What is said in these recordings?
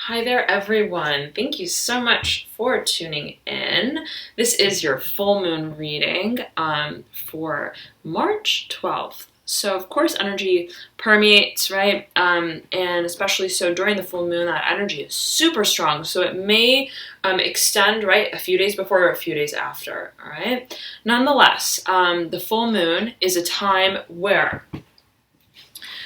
Hi there, everyone. Thank you so much for tuning in. This is your full moon reading for March 12th. So, of course, energy permeates, right? And especially so during the full moon, that energy is super strong. So it may extend, right, a few days before or a few days after, all right? Nonetheless, the full moon is a time where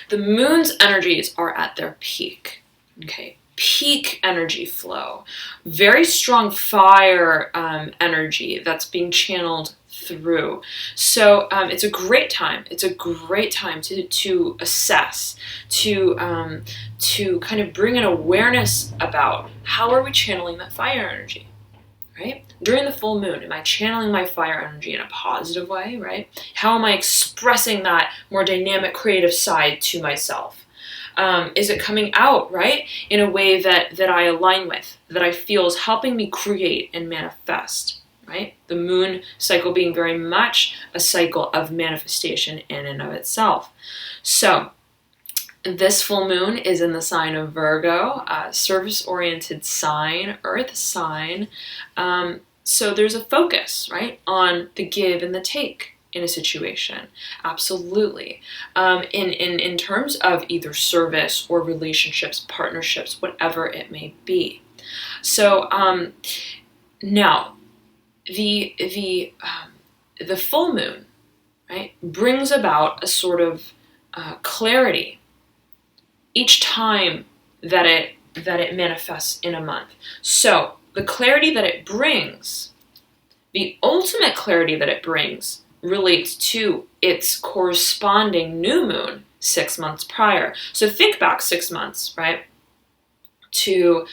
the moon's energies are at their peak, okay? Peak energy flow, very strong fire energy that's being channeled through. So it's a great time. It's a great time to assess, to kind of bring an awareness about how are we channeling that fire energy, right? During the full moon, am I channeling my fire energy in a positive way, right? How am I expressing that more dynamic, creative side to myself? Is it coming out, right, in a way that I align with, that I feel is helping me create and manifest, right? The moon cycle being very much a cycle of manifestation in and of itself. So this full moon is in the sign of Virgo, service-oriented sign, earth sign. So there's a focus, right, on the give and the take in a situation. Absolutely. In terms of either service or relationships, partnerships, whatever it may be. So now the full moon, right, brings about a sort of clarity each time that it manifests in a month. So the clarity that it brings, the ultimate clarity that it brings, relates to its corresponding new moon 6 months prior. So think back 6 months, right, to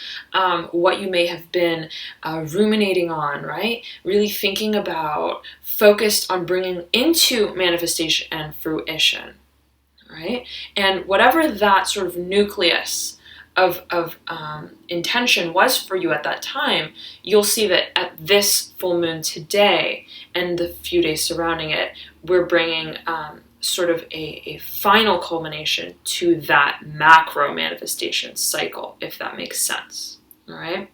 what you may have been ruminating on, right? Really thinking about, focused on bringing into manifestation and fruition, right? And whatever that sort of nucleus of intention was for you at that time, you'll see that at this full moon today and the few days surrounding it, we're bringing sort of a final culmination to that macro manifestation cycle, if that makes sense, all right?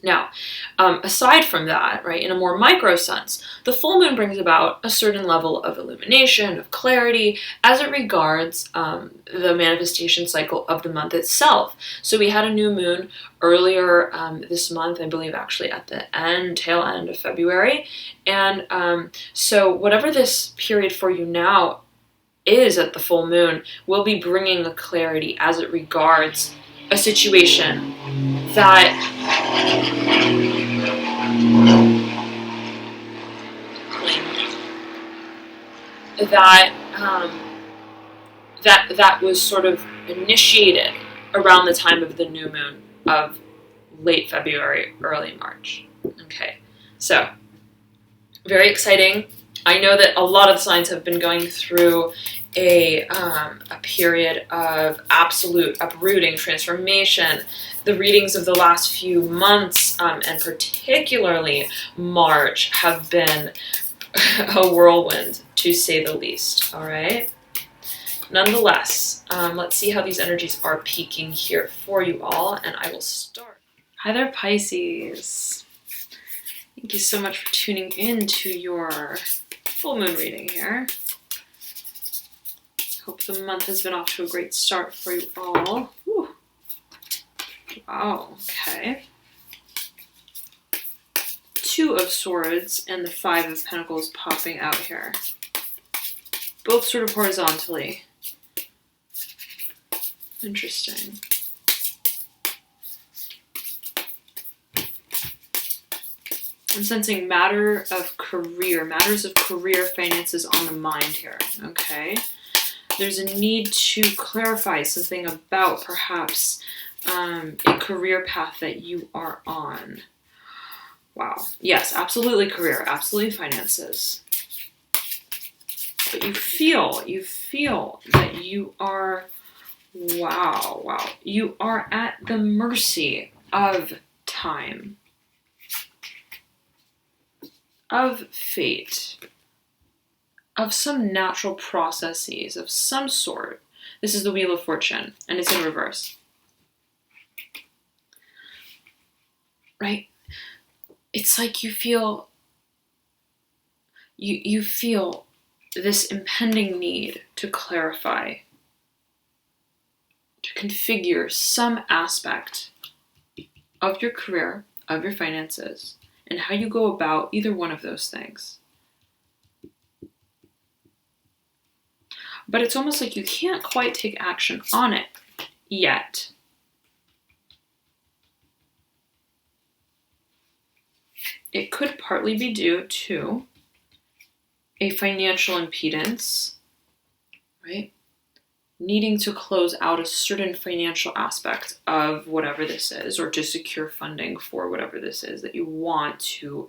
Now, aside from that, right, in a more micro sense, the full moon brings about a certain level of illumination, of clarity, as it regards the manifestation cycle of the month itself. So we had a new moon earlier this month, I believe actually at the tail end of February. And so whatever this period for you now is at the full moon will be bringing a clarity as it regards a situation that that was sort of initiated around the time of the new moon of late February, early March. Okay, so very exciting. I know that a lot of signs have been going through a period of absolute uprooting, transformation. The readings of the last few months, and particularly March, have been a whirlwind, to say the least, all right? Nonetheless, let's see how these energies are peaking here for you all, and I will start. Hi there, Pisces. Thank you so much for tuning in to your full moon reading here. Hope the month has been off to a great start for you all. Whew. Wow, okay. Two of Swords and the Five of Pentacles popping out here. Both sort of horizontally. Interesting. I'm sensing matters of career, finances on the mind here, okay? There's a need to clarify something about perhaps a career path that you are on. Wow. Yes, absolutely career, absolutely finances. But you feel that you are, wow, you are at the mercy of time, of fate, of some natural processes of some sort. This is the Wheel of Fortune, and it's in reverse. right? It's like you feel this impending need to clarify, to configure some aspect of your career, of your finances, and how you go about either one of those things. But it's almost like you can't quite take action on it yet. It could partly be due to a financial impedance, right? Needing to close out a certain financial aspect of whatever this is, or to secure funding for whatever this is that you want to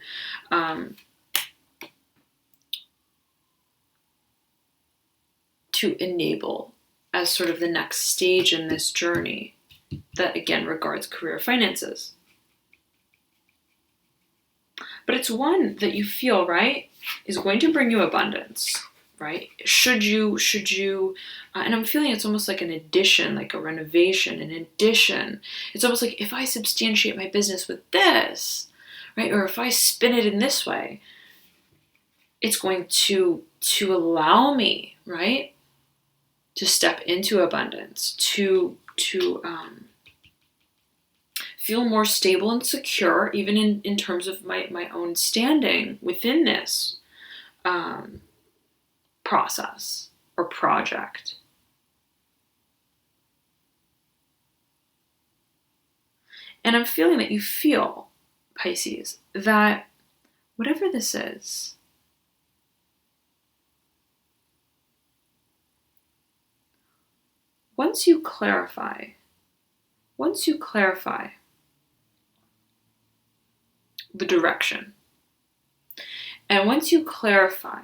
enable as sort of the next stage in this journey that, again, regards career finances. But it's one that you feel, right, is going to bring you abundance, right? Should you, and I'm feeling it's almost like an addition, like a renovation, an addition. It's almost like if I substantiate my business with this, right, or if I spin it in this way, it's going to allow me, right, to step into abundance, to feel more stable and secure, even in terms of my own standing within this process or project. And I'm feeling that you feel, Pisces, that whatever this is, once you clarify the direction, and once you clarify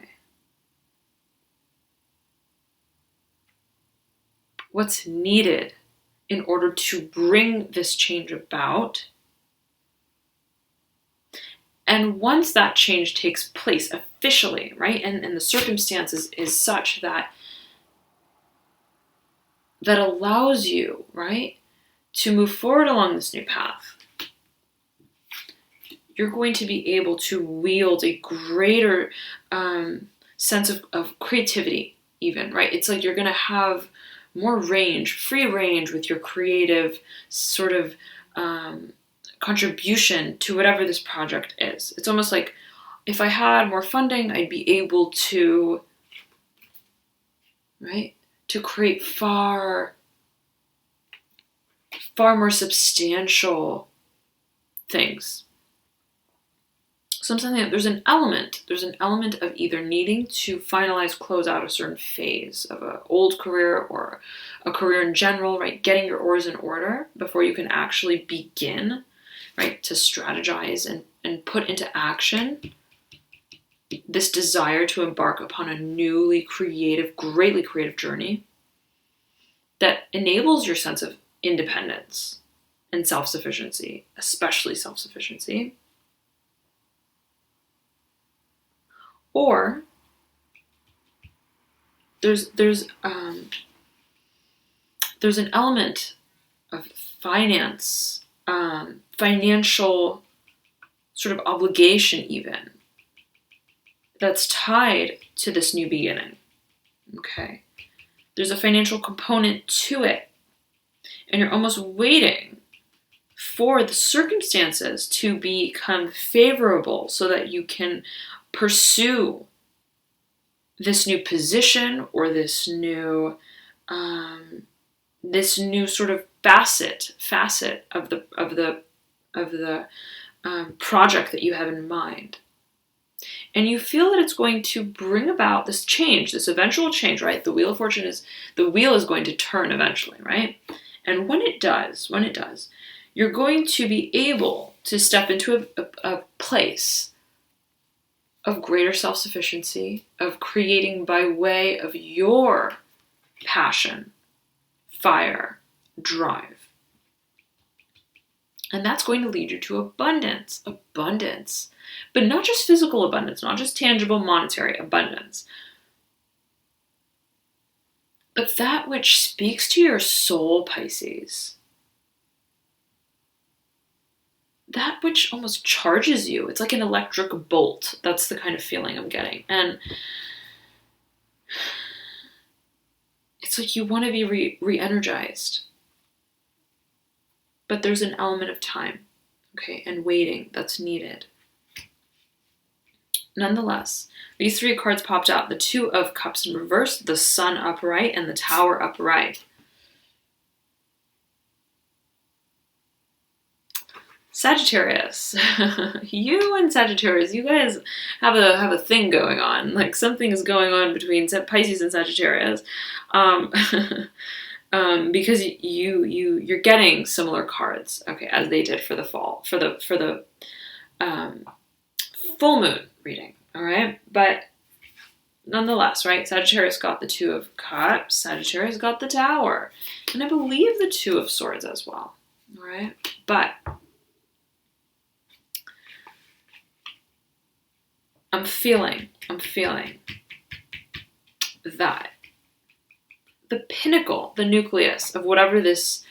what's needed in order to bring this change about, and once that change takes place officially, right, and the circumstances is such that allows you, right, to move forward along this new path, you're going to be able to wield a greater sense of creativity even, right? It's like you're going to have more range, free range with your creative sort of contribution to whatever this project is. It's almost like if I had more funding, I'd be able to, right, to create far more substantial things. So I'm saying that there's an element of either needing to finalize, close out a certain phase of an old career or a career in general, right? Getting your oars in order before you can actually begin, right, to strategize and put into action this desire to embark upon a newly creative, greatly creative journey that enables your sense of independence and self-sufficiency, especially self-sufficiency. Or there's an element of finance, financial sort of obligation even, that's tied to this new beginning. Okay, there's a financial component to it, and you're almost waiting for the circumstances to become favorable so that you can pursue this new position or this new sort of facet of the project that you have in mind. And you feel that it's going to bring about this change, this eventual change, right? The wheel of fortune is going to turn eventually, right? And when it does, you're going to be able to step into a place of greater self-sufficiency, of creating by way of your passion, fire, drive. And that's going to lead you to abundance. But not just physical abundance, not just tangible monetary abundance, but that which speaks to your soul, Pisces. that which almost charges you. It's like an electric bolt. That's the kind of feeling I'm getting. And it's like you want to be re-energized. But there's an element of time, okay, and waiting that's needed. Nonetheless, these three cards popped out. The Two of Cups in reverse, the Sun upright, and the Tower upright. Sagittarius. You and Sagittarius, you guys have a thing going on. Like something is going on between Pisces and Sagittarius. Because you're getting similar cards, okay, as they did for the fall, for the full moon reading, all right? But nonetheless, right, Sagittarius got the Two of Cups, Sagittarius got the Tower, and I believe the Two of Swords as well, all right? But I'm feeling that the pinnacle, the nucleus of whatever this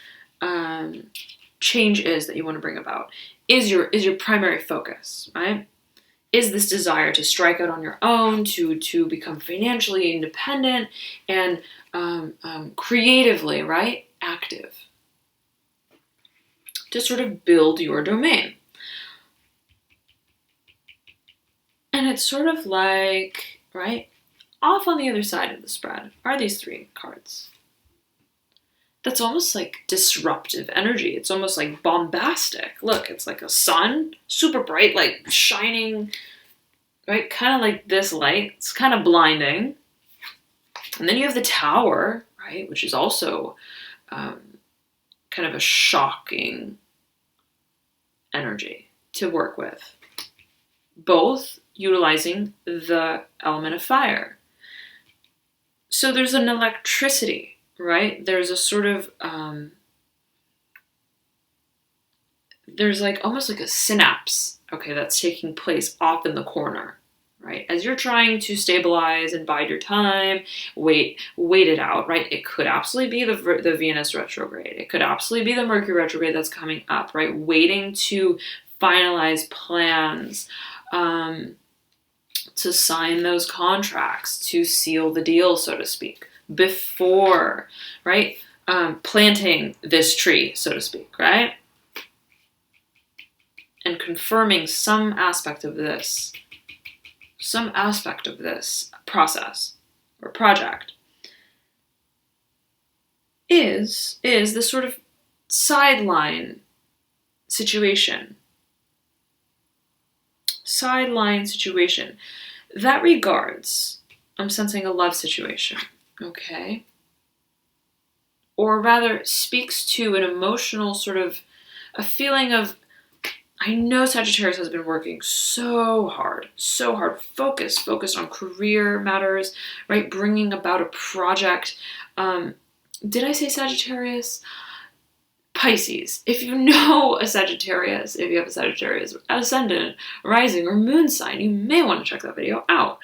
change is that you want to bring about is your primary focus, right? Is this desire to strike out on your own, to become financially independent and creatively, right, active, to sort of build your domain. And it's sort of like, right, off on the other side of the spread are these three cards. That's almost like disruptive energy. It's almost like bombastic. Look, it's like a sun, super bright, like shining, right? Kind of like this light. It's kind of blinding. And then you have the Tower, right? Which is also kind of a shocking energy to work with. Both utilizing the element of fire. So there's an electricity, right? There's a sort of, there's like almost like a synapse, okay, that's taking place off in the corner, right? As you're trying to stabilize and bide your time, wait it out, right? It could absolutely be the Venus retrograde. It could absolutely be the Mercury retrograde that's coming up, right? Waiting to finalize plans, to sign those contracts, to seal the deal, so to speak, before, right, planting this tree, so to speak, right, and confirming some aspect of this process or project is this sort of sideline situation. That regards, I'm sensing a love situation, okay? Or rather speaks to an emotional sort of, a feeling of, I know Sagittarius has been working so hard, focused on career matters, right? Bringing about a project. Did I say Sagittarius? Pisces. If you know a Sagittarius, if you have a Sagittarius ascendant, rising, or moon sign, you may want to check that video out.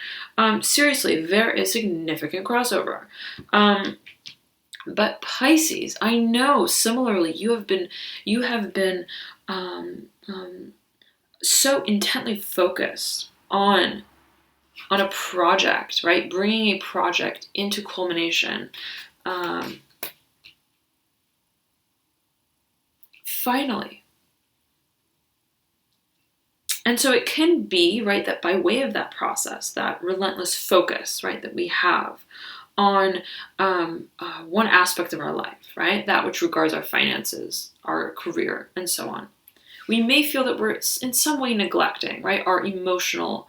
Seriously, there is significant crossover. But Pisces, I know similarly you have been so intently focused on a project, right? Bringing a project into culmination. Finally. And so it can be, right, that by way of that process, that relentless focus, right, that we have on one aspect of our life, right, that which regards our finances, our career, and so on, we may feel that we're in some way neglecting, right, our emotional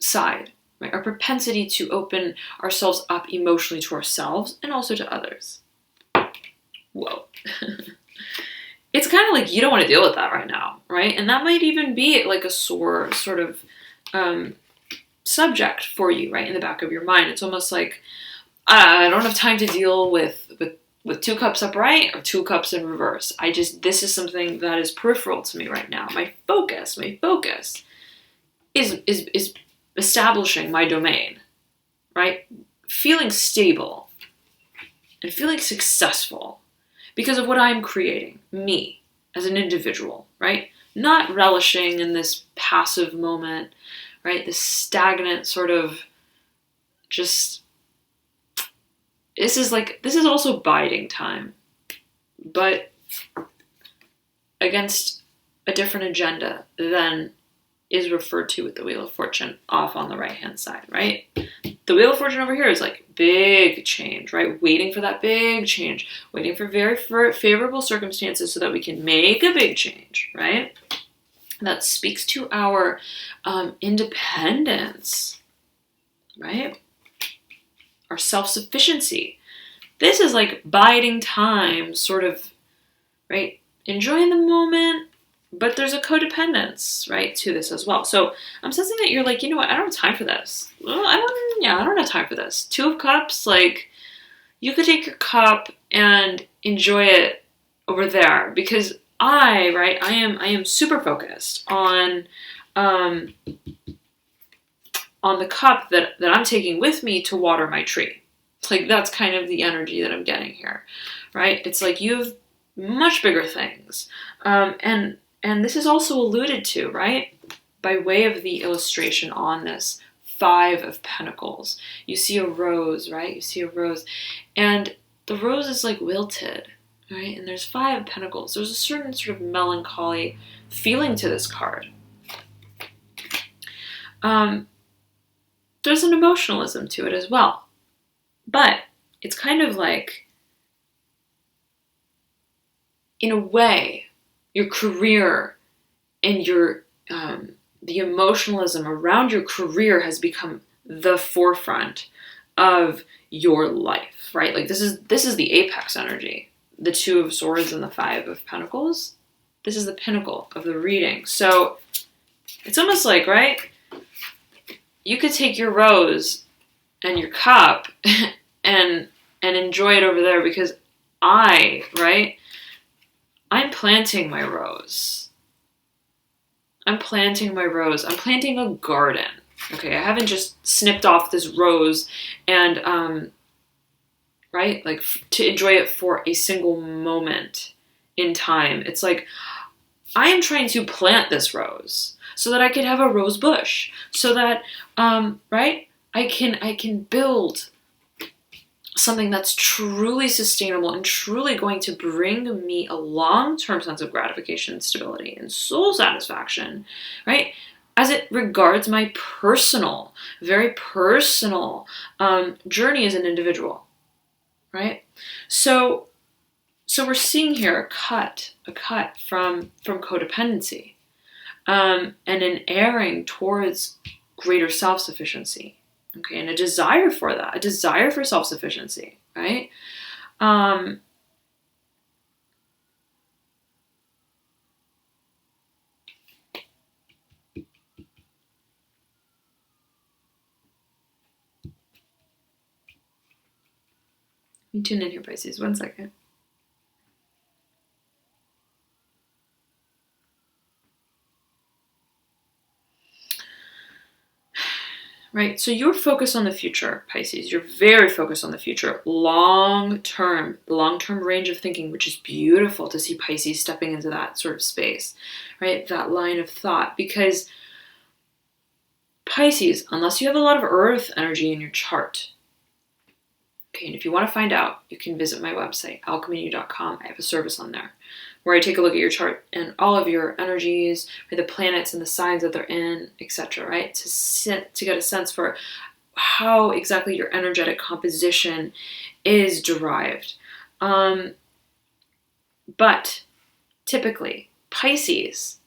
side, right, our propensity to open ourselves up emotionally to ourselves and also to others. Whoa. It's kind of like you don't want to deal with that right now, right? And that might even be like a sore sort of subject for you, right, in the back of your mind. It's almost like, I don't have time to deal with Two Cups upright or Two Cups in reverse. This is something that is peripheral to me right now. My focus is establishing my domain, right? Feeling stable and feeling successful because of what I'm creating, me, as an individual, right? Not relishing in this passive moment, right? This stagnant sort of just, this is also biding time, but against a different agenda than is referred to with the Wheel of Fortune off on the right-hand side, right? The Wheel of Fortune over here is like big change, right? Waiting for that big change, waiting for very favorable circumstances so that we can make a big change, right? That speaks to our independence, right? Our self-sufficiency. This is like biding time, sort of, right? Enjoying the moment, but there's a codependence, right, to this as well. So I'm sensing that you're like, you know what, I don't have time for this. Well, I don't have time for this. Two of Cups, like, you could take your cup and enjoy it over there, because I am super focused on the cup that I'm taking with me to water my tree. Like, that's kind of the energy that I'm getting here, right? It's like you have much bigger things. And this is also alluded to, right, by way of the illustration on this Five of Pentacles. You see a rose, right? You see a rose. And the rose is like wilted, right? And there's Five of Pentacles. There's a certain sort of melancholy feeling to this card. There's an emotionalism to it as well. But it's kind of like, in a way, your career and your the emotionalism around your career has become the forefront of your life, right? Like, this is the apex energy. The Two of Swords and the Five of Pentacles. This is the pinnacle of the reading. So it's almost like, right, you could take your rose and your cup and enjoy it over there, because I'm planting my rose. I'm planting my rose. I'm planting a garden. Okay, I haven't just snipped off this rose and, right, like to enjoy it for a single moment in time. It's like, I am trying to plant this rose so that I could have a rose bush, so that, right, I can build something that's truly sustainable and truly going to bring me a long-term sense of gratification, stability, and soul satisfaction, right? As it regards my personal, very personal journey as an individual, right? So we're seeing here a cut from codependency, and an erring towards greater self-sufficiency. Okay, and a desire for that, a desire for self-sufficiency, right? Let me tune in here, Pisces. 1 second. Right, so you're focused on the future, Pisces. You're very focused on the future, long-term range of thinking, which is beautiful to see Pisces stepping into that sort of space, right? That line of thought, because Pisces, unless you have a lot of earth energy in your chart, okay, and if you want to find out, you can visit my website, alchemy.com. I have a service on there where I take a look at your chart and all of your energies, the planets and the signs that they're in, etc., right? To get a sense for how exactly your energetic composition is derived. But typically, Pisces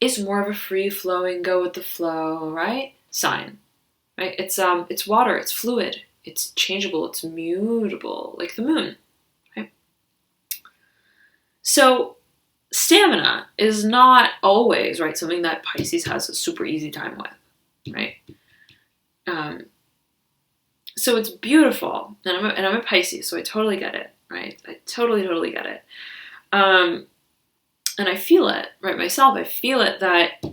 is more of a free-flowing, go with the flow, right? Sign, right? It's water, it's fluid, it's changeable, it's mutable, like the moon. So stamina is not always, right, something that Pisces has a super easy time with, right? So it's beautiful, and I'm a Pisces, so I totally get it, right? I totally get it. And I feel it, right, myself. I feel it that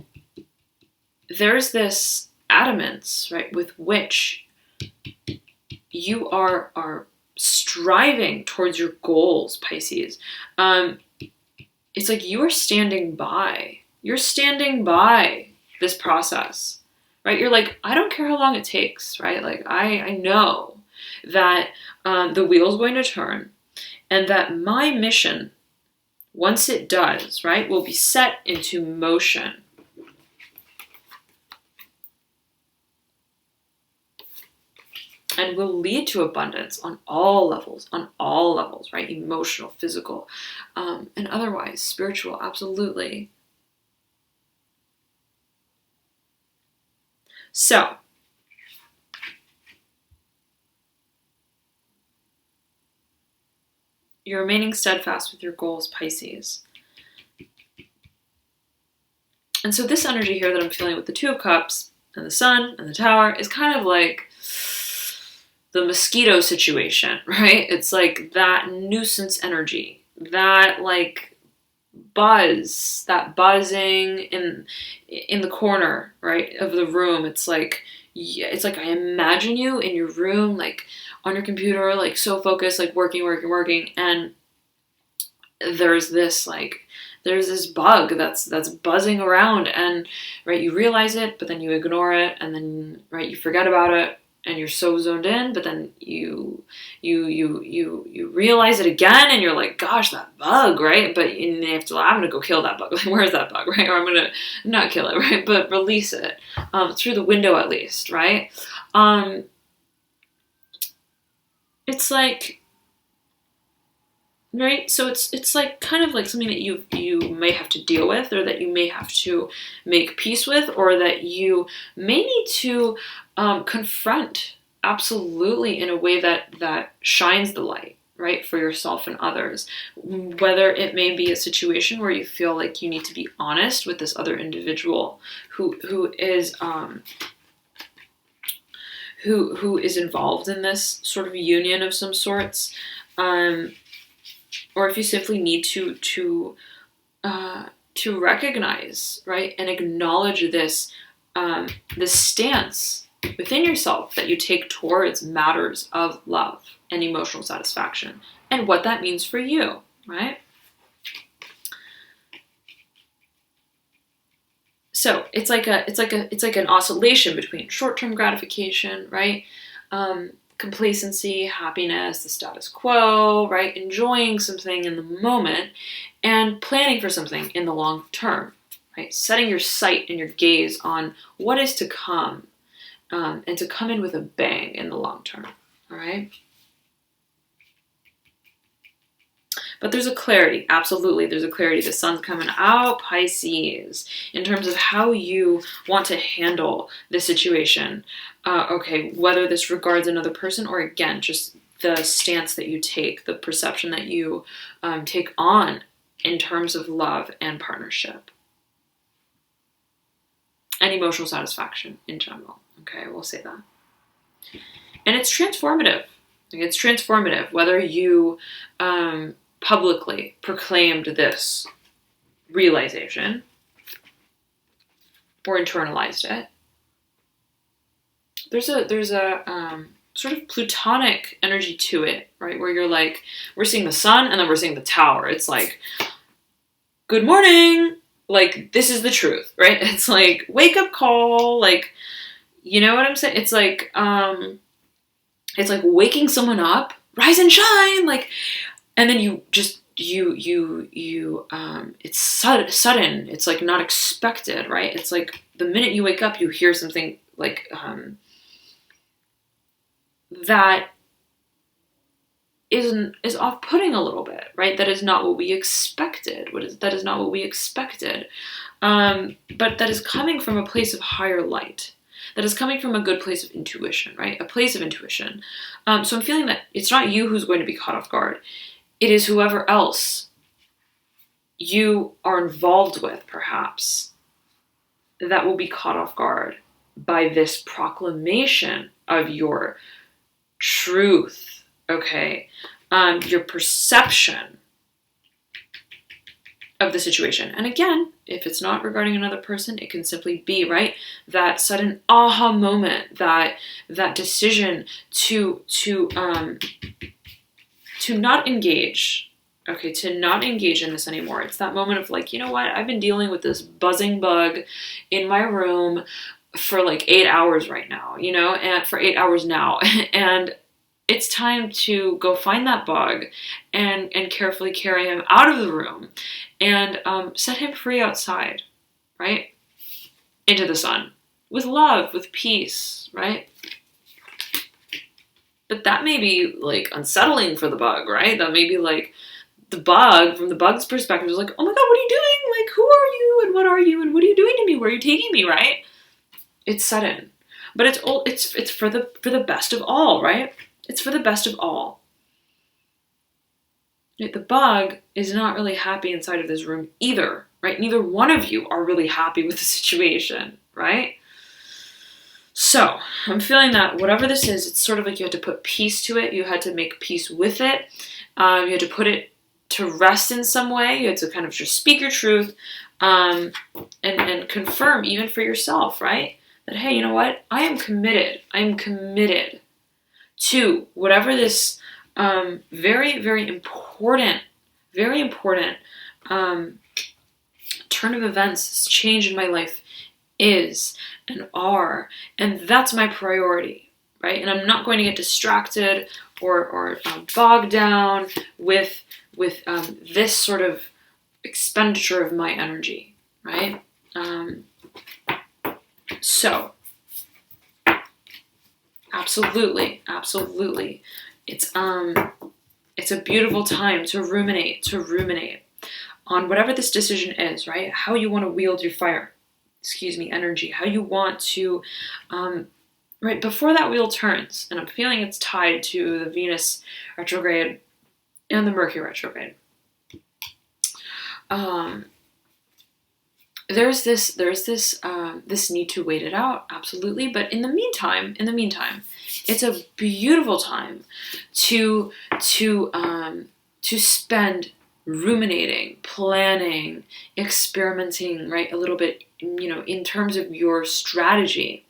there's this adamance, right, with which you are striving towards your goals, Pisces. It's like you are standing by. You're standing by this process, right? You're like, I don't care how long it takes, right? Like, I know that the wheel's going to turn, and that my mission, once it does, right, will be set into motion. And will lead to abundance on all levels, right? Emotional, physical, and otherwise, spiritual, absolutely. So, you're remaining steadfast with your goals, Pisces. And so this energy here that I'm feeling with the Two of Cups and the Sun and the Tower is kind of like the mosquito situation, right? It's like that nuisance energy, that like buzz, that buzzing in the corner, right, of the room. It's like I imagine you in your room, like on your computer, like so focused, like working, and there's this bug that's buzzing around, and right, you realize it, but then you ignore it, and then right, you forget about it, and you're so zoned in, but then you realize it again, and you're like, gosh, that bug, right? But you have to, I'm gonna go kill that bug. Like, where's that bug, right? Or I'm gonna not kill it, right? But release it through the window at least, right? It's like, right? So it's like kind of like something that you may have to deal with, or that you may have to make peace with, or that you may need to confront, absolutely, in a way that shines the light, right, for yourself and others. Whether it may be a situation where you feel like you need to be honest with this other individual who is involved in this sort of union of some sorts, or if you simply need to recognize, right, and acknowledge this stance within yourself that you take towards matters of love and emotional satisfaction, and what that means for you, right? So it's like an oscillation between short-term gratification, right? Complacency, happiness, the status quo, right? Enjoying something in the moment, and planning for something in the long term, right? Setting your sight and your gaze on what is to come, and to come in with a bang in the long term, all right? But there's a clarity, absolutely, there's a clarity. The sun's coming out, Pisces, in terms of how you want to handle this situation. Okay, whether this regards another person, or again, just the stance that you take, the perception that you take on in terms of love and partnership. And emotional satisfaction in general. Okay, we'll say that. And it's transformative. It's transformative, whether you publicly proclaimed this realization or internalized it. There's a sort of plutonic energy to it, right? Where you're like, we're seeing the sun, and then we're seeing the tower. It's like, good morning. Like, this is the truth, right? It's like, wake up call. Like, you know what I'm saying? It's like waking someone up, rise and shine. Like, and then you just, it's sudden. It's like not expected, right? It's like the minute you wake up, you hear something like, that is off-putting a little bit, right? That is not what we expected. That is not what we expected. But that is coming from a place of higher light. That is coming from a good place of intuition, right? A place of intuition. So I'm feeling that it's not you who's going to be caught off guard. It is whoever else you are involved with, perhaps, that will be caught off guard by this proclamation of your truth, okay? Your perception of the situation. And again, if it's not regarding another person, it can simply be, right, that sudden aha moment, that decision to to not engage. Okay, to not engage in this anymore. It's that moment of like, you know what? I've been dealing with this buzzing bug in my room for like 8 hours right now, you know, and for 8 hours now. And it's time to go find that bug and carefully carry him out of the room and set him free outside, right? Into the sun. With love, with peace, right? But that may be like unsettling for the bug, right? That may be like the bug, from the bug's perspective, is like, oh my God, what are you doing? Like, who are you? And what are you? And what are you doing to me? Where are you taking me, right? It's sudden. But it's for the best of all, right? It's for the best of all. Right? The bug is not really happy inside of this room either, right? Neither one of you are really happy with the situation, right? So I'm feeling that whatever this is, it's sort of like you had to put peace to it. You had to make peace with it. You had to put it to rest in some way. You had to kind of just speak your truth and confirm even for yourself, right? That, hey, you know what? I am committed. I am committed to whatever this very, very important turn of events, change in my life is and are, and that's my priority, right? And I'm not going to get distracted or bogged down with this sort of expenditure of my energy, right? So absolutely, it's a beautiful time to ruminate on whatever this decision is, right? How you want to wield your energy, how you want to, right, before that wheel turns, and I'm feeling it's tied to the Venus retrograde and the Mercury retrograde. There's this need to wait it out, absolutely. But in the meantime, it's a beautiful time to spend ruminating, planning, experimenting, right? A little bit, you know, in terms of your strategy,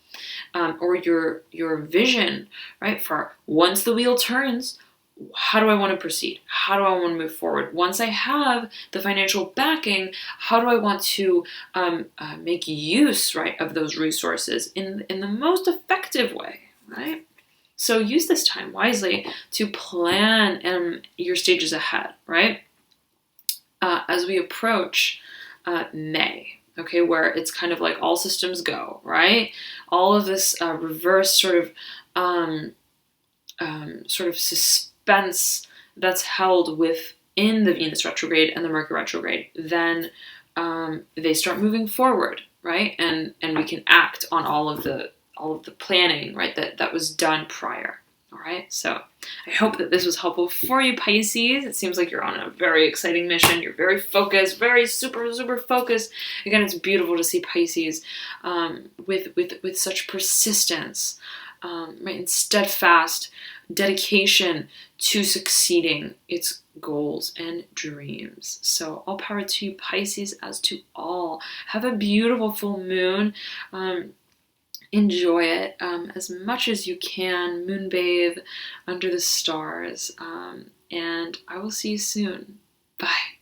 or your vision, right? For once the wheel turns, how do I want to proceed? How do I want to move forward? Once I have the financial backing, how do I want to make use, right, of those resources in the most effective way, right? So use this time wisely to plan your stages ahead, right? As we approach May, okay, where it's kind of like all systems go, right? All of this reverse sort of suspense that's held within the Venus retrograde and the Mercury retrograde, then they start moving forward, right? And we can act on all of the planning, right, that was done prior. All right, so I hope that this was helpful for you, Pisces. It seems like you're on a very exciting mission. You're very focused, very super focused. Again, it's beautiful to see Pisces with such persistence, right, and steadfast dedication to succeeding its goals and dreams. So all power to you, Pisces, as to all. Have a beautiful full moon. Enjoy it as much as you can. Moonbathe under the stars. And I will see you soon. Bye.